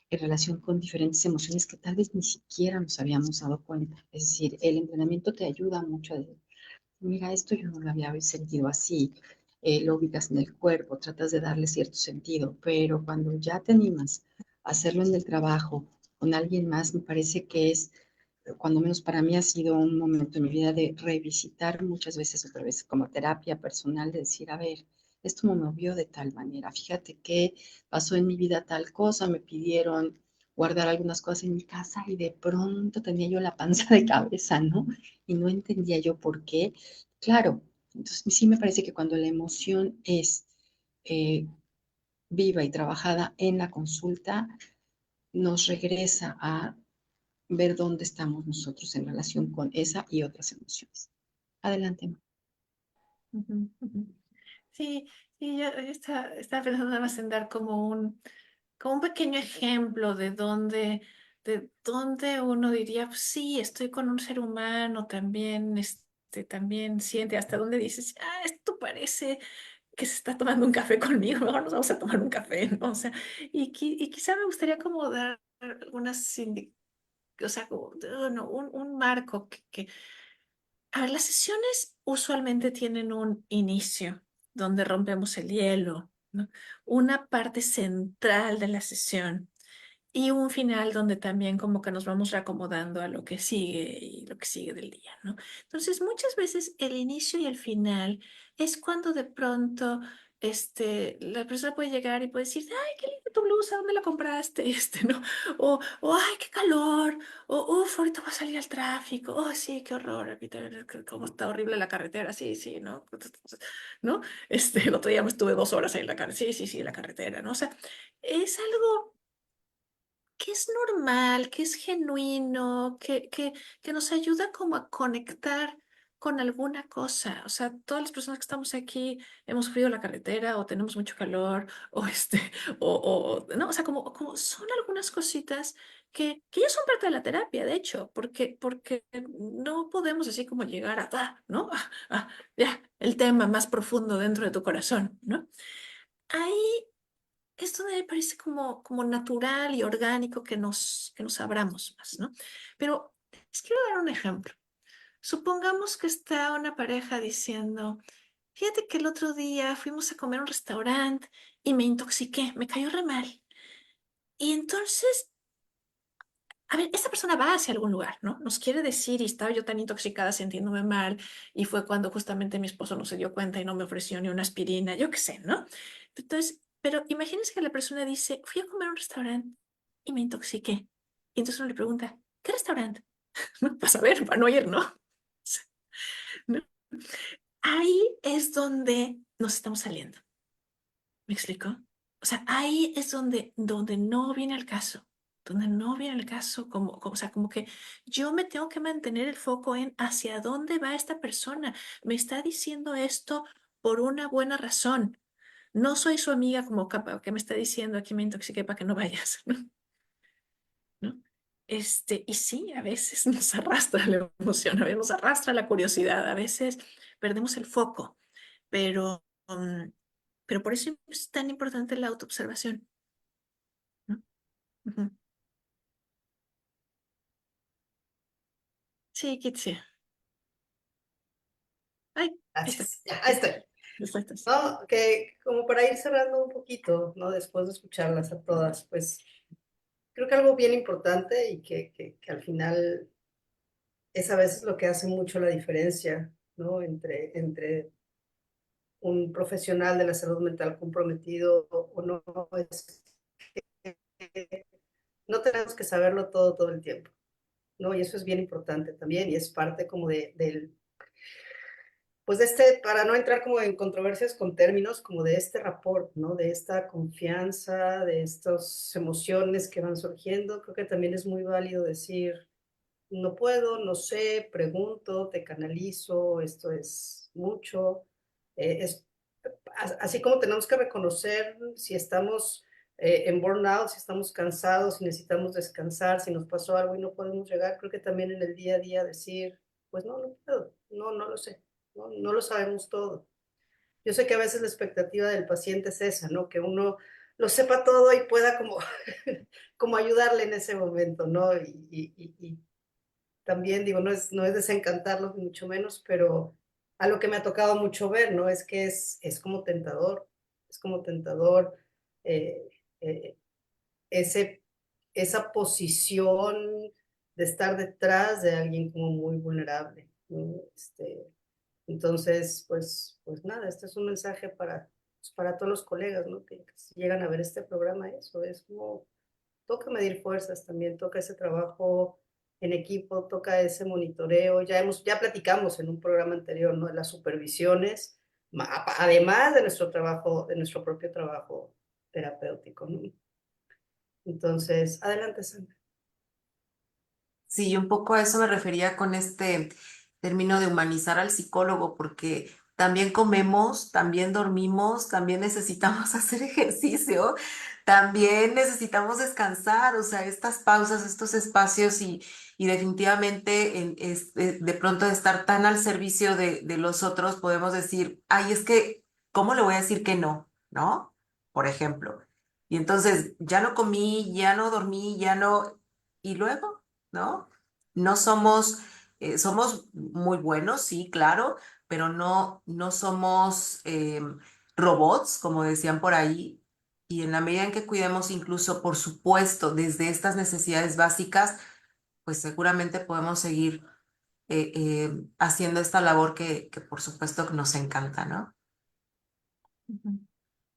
en relación con diferentes emociones que tal vez ni siquiera nos habíamos dado cuenta. Es decir, el entrenamiento te ayuda mucho a decir, mira, esto yo no lo había sentido así, lo ubicas en el cuerpo, tratas de darle cierto sentido, pero cuando ya te animas a hacerlo en el trabajo con alguien más, me parece que es, cuando menos para mí ha sido un momento en mi vida de revisitar muchas veces otra vez como terapia personal, de decir, a ver, esto me movió de tal manera, fíjate que pasó en mi vida tal cosa, me pidieron guardar algunas cosas en mi casa y de pronto tenía yo la panza de cabeza, ¿no? Y no entendía yo por qué. Claro, entonces sí me parece que cuando la emoción es eh, viva y trabajada en la consulta, nos regresa a ver dónde estamos nosotros en relación con esa y otras emociones. Adelante. Ujú, ujú. Sí, sí, yo estaba pensando nada más en dar como un pequeño ejemplo de dónde uno diría, pues sí, estoy con un ser humano, también, también siente, hasta dónde dices, ah, esto parece que se está tomando un café conmigo, mejor nos vamos a tomar un café, ¿no? O sea, y quizá me gustaría como dar algunas, o sea, como, no, un marco a ver, las sesiones usualmente tienen un inicio donde rompemos el hielo, ¿no? Una parte central de la sesión y un final donde también como que nos vamos reacomodando a lo que sigue y lo que sigue del día, ¿no? Entonces, muchas veces el inicio y el final es cuando de pronto la persona puede llegar y puede decir, ay, qué linda tu blusa, ¿dónde la compraste? ¿No? Ay, qué calor, o, uf, ahorita va a salir al tráfico, oh, sí, qué horror, ahorita cómo está horrible la carretera, sí, sí, ¿no? ¿No? El otro día me estuve 2 horas ahí en la carretera, sí, sí, sí, la carretera, ¿no? O sea, es algo que que es normal, que es genuino, que nos ayuda como a conectar con alguna cosa. O sea, todas las personas que estamos aquí hemos sufrido la carretera o tenemos mucho calor o no, o sea, como son algunas cositas que ya son parte de la terapia, de hecho, porque no podemos así como llegar a, ¿no? Ya, el tema más profundo dentro de tu corazón, ¿no? Ahí es donde me parece como natural y orgánico que nos abramos más, ¿no? Pero les quiero dar un ejemplo. Supongamos que está una pareja diciendo, fíjate que el otro día fuimos a comer a un restaurante y me intoxiqué, me cayó re mal. Y entonces, a ver, esta persona va hacia algún lugar, ¿no? Nos quiere decir, y estaba yo tan intoxicada sintiéndome mal, y fue cuando justamente mi esposo no se dio cuenta y no me ofreció ni una aspirina, yo qué sé, ¿no? Entonces, pero imagínense que la persona dice, fui a comer a un restaurante y me intoxiqué. Y entonces uno le pregunta, ¿qué restaurante? ¿No? Para saber, para no ir, ¿no? ¿No? Ahí es donde nos estamos saliendo. ¿Me explico? O sea, ahí es donde no viene el caso, donde no viene el caso, o sea, como que yo me tengo que mantener el foco en hacia dónde va esta persona. Me está diciendo esto por una buena razón. No soy su amiga como capa que me está diciendo aquí me intoxiqué para que no vayas, ¿no? Y sí, a veces nos arrastra la emoción, a veces nos arrastra la curiosidad, a veces perdemos el foco, pero, pero por eso es tan importante la autoobservación, ¿no? Ujú. Sí, Kitsi. Ay, ahí está. Gracias. Ya, ahí estoy. Perfecto. No, que como para ir cerrando un poquito, ¿no? Después de escucharlas a todas, pues creo que algo bien importante y que al final es a veces lo que hace mucho la diferencia, ¿no? Entre un profesional de la salud mental comprometido o no, es que no tenemos que saberlo todo el tiempo, ¿no? Y eso es bien importante también y es parte como del, pues de para no entrar como en controversias con términos, como de este rapport, ¿no? De esta confianza, de estas emociones que van surgiendo, creo que también es muy válido decir, no puedo, no sé, pregunto, te canalizo, esto es mucho. Es, así como tenemos que reconocer si estamos en burnout, si estamos cansados, si necesitamos descansar, si nos pasó algo y no podemos llegar, creo que también en el día a día decir, pues no, no puedo, no lo sé, no lo sabemos todo. Yo sé que a veces la expectativa del paciente es esa, ¿no? Que uno lo sepa todo y pueda como, como ayudarle en ese momento, ¿no? Y también digo, no es desencantarlos, ni mucho menos, pero algo que me ha tocado mucho ver, ¿no? Es que es como tentador eh, eh, ese, esa posición de estar detrás de alguien como muy vulnerable, ¿no? Entonces, pues nada, este es un mensaje para todos los colegas, ¿no? Que si llegan a ver este programa, eso es como toca medir fuerzas también, toca ese trabajo en equipo, toca ese monitoreo. Ya platicamos en un programa anterior, ¿no? De las supervisiones, además de nuestro trabajo, de nuestro propio trabajo terapéutico, ¿no? Entonces, adelante, Sandra. Sí, un poco a eso me refería con este término de humanizar al psicólogo, porque también comemos, también dormimos, también necesitamos hacer ejercicio, también necesitamos descansar, o sea, estas pausas, estos espacios y definitivamente de pronto de estar tan al servicio de los otros, podemos decir, ay, es que, ¿cómo le voy a decir que no? ¿No? Por ejemplo. Y entonces, ya no comí, ya no dormí, ya no... ¿Y luego? ¿No? No somos, somos muy buenos, sí, claro, pero no somos robots, como decían por ahí. Y en la medida en que cuidemos incluso, por supuesto, desde estas necesidades básicas, pues seguramente podemos seguir haciendo esta labor que por supuesto que nos encanta, ¿no? Ujú.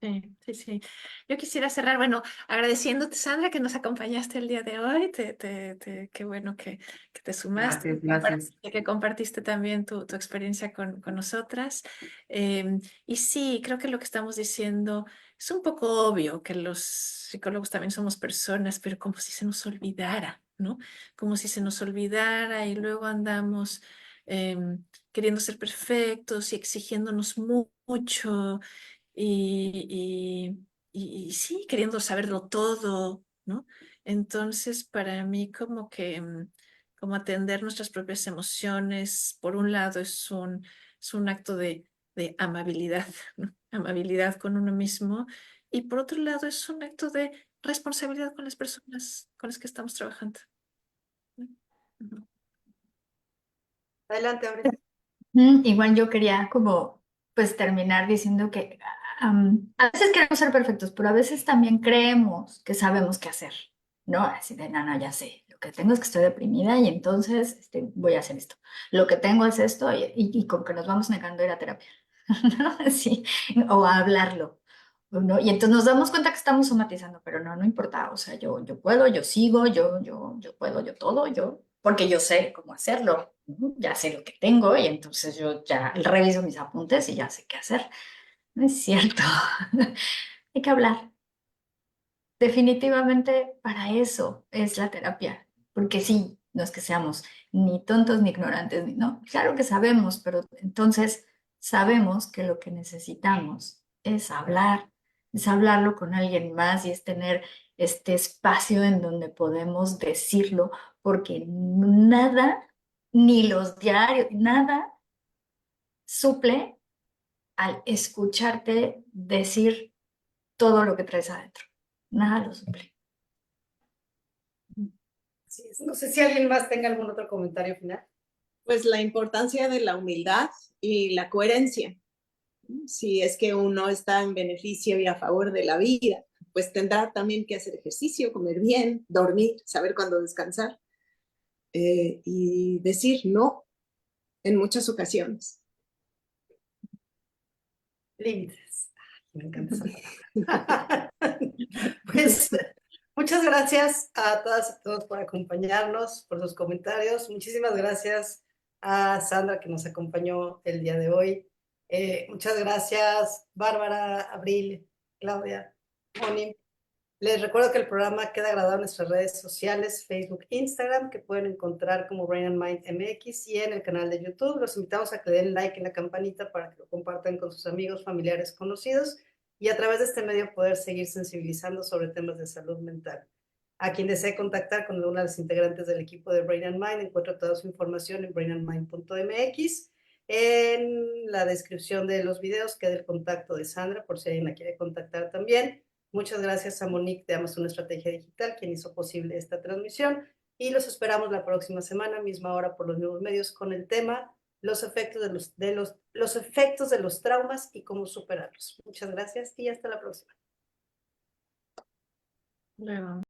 Sí, sí, sí. Yo quisiera cerrar, bueno, agradeciéndote, Sandra, que nos acompañaste el día de hoy. Qué bueno que te sumaste, Gracias, gracias. que compartiste también tu experiencia con nosotras. Y sí, creo que lo que estamos diciendo es un poco obvio que los psicólogos también somos personas, pero como si se nos olvidara, ¿no? Como si se nos olvidara y luego andamos queriendo ser perfectos y exigiéndonos mucho y sí, queriendo saberlo todo, ¿no? Entonces, para mí como que como atender nuestras propias emociones, por un lado es un acto de amabilidad, ¿no? Amabilidad con uno mismo, y por otro lado es un acto de responsabilidad con las personas con las que estamos trabajando, ¿no? Ujú. Adelante, Abril. Igual yo quería como pues terminar diciendo que a veces queremos ser perfectos, pero a veces también creemos que sabemos qué hacer, ¿no? Así de, no, ya sé, lo que tengo es que estoy deprimida y entonces voy a hacer esto. Lo que tengo es esto y con que nos vamos negando a ir a terapia, ¿no? Así, o a hablarlo, ¿no? Y entonces nos damos cuenta que estamos somatizando, pero no importa, o sea, yo puedo, yo sigo, yo puedo, yo todo, porque yo sé cómo hacerlo, ¿no? Ya sé lo que tengo y entonces yo ya reviso mis apuntes y ya sé qué hacer. No es cierto. Hay que hablar. Definitivamente para eso es la terapia, porque sí, no es que seamos ni tontos ni ignorantes, no, claro que sabemos, pero entonces sabemos que lo que necesitamos es hablarlo con alguien más y es tener este espacio en donde podemos decirlo, porque nada, ni los diarios, nada suple al escucharte decir todo lo que traes adentro. Nada lo suple. Así es. No sé si alguien más tenga algún otro comentario final. Pues la importancia de la humildad y la coherencia. Si es que uno está en beneficio y a favor de la vida, pues tendrá también que hacer ejercicio, comer bien, dormir, saber cuándo descansar y decir no en muchas ocasiones. Límites. Ay, me encanta esa palabra. Pues muchas gracias a todas y todos por acompañarnos, por sus comentarios. Muchísimas gracias a Sandra que nos acompañó el día de hoy. Muchas gracias, Bárbara, Abril, Claudia, Moni. Les recuerdo que el programa queda grabado en nuestras redes sociales, Facebook, Instagram, que pueden encontrar como Brain and Mind MX, y en el canal de YouTube. Los invitamos a que den like en la campanita para que lo compartan con sus amigos, familiares, conocidos, y a través de este medio poder seguir sensibilizando sobre temas de salud mental. A quien desee contactar con alguna de las integrantes del equipo de Brain and Mind, encuentra toda su información en brainandmind.mx. En la descripción de los videos queda el contacto de Sandra por si alguien la quiere contactar también. Muchas gracias a Monique de Amazon Estrategia Digital, quien hizo posible esta transmisión, y los esperamos la próxima semana, misma hora, por los nuevos medios, con el tema los efectos los efectos de los traumas y cómo superarlos. Muchas gracias y hasta la próxima. Luego.